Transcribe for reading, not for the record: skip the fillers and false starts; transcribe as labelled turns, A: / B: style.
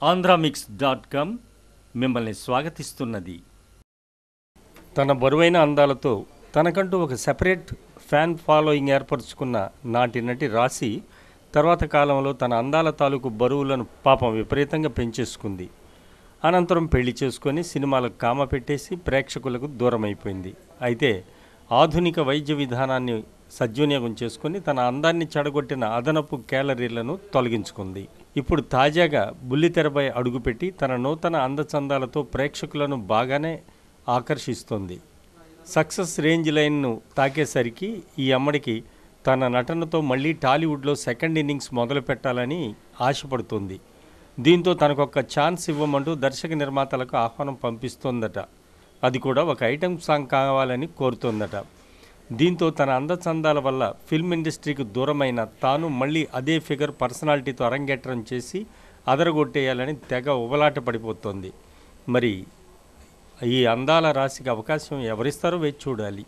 A: ఆంధ్రామిక్స్.com మిమ్మల్ని స్వాగతిస్తున్నది. తన బరువైన అందాలతో తనకంటూ ఒక సెపరేట్ ఫ్యాన్ ఫాలోయింగ్ ఏర్పరచుకున్న నాటి నటి రాశి తర్వాత కాలంలో తన అందాల తాలూకు బరువులను పాపం విపరీతంగా పెంచేసుకుంది. అనంతరం పెళ్లి చేసుకొని సినిమాలకు కామ పెట్టేసి ప్రేక్షకులకు దూరమైపోయింది. అయితే ఆధునిక వైద్య విధానాన్ని సద్వినియోగం చేసుకొని తన అందాన్ని చెడగొట్టిన అదనపు క్యాలరీలను తొలగించుకుంది. ఇప్పుడు తాజాగా బుల్లితెరపై అడుగుపెట్టి తన నూతన అందచందాలతో ప్రేక్షకులను బాగానే ఆకర్షిస్తోంది. సక్సెస్ రేంజ్ లైన్ను తాకేసరికి ఈ అమ్మడికి తన నటనతో మళ్ళీ టాలీవుడ్లో సెకండ్ ఇన్నింగ్స్ మొదలు పెట్టాలని ఆశపడుతుంది. దీంతో తనకొక ఛాన్స్ ఇవ్వమంటూ దర్శక నిర్మాతలకు ఆహ్వానం పంపిస్తోందట. అది కూడా ఒక ఐటెం సాంగ్ కావాలని కోరుతోందట. దీంతో తన అందచందాల వల్ల ఫిల్మ్ ఇండస్ట్రీకి దూరమైన తాను మళ్ళీ అదే ఫిగర్ పర్సనాలిటీతో అరంగేట్రం చేసి అదరగొట్టేయాలని తెగ ఉబలాట పడిపోతోంది. మరి ఈ అందాల రాశికి అవకాశం ఎవరిస్తారో వేచి చూడాలి.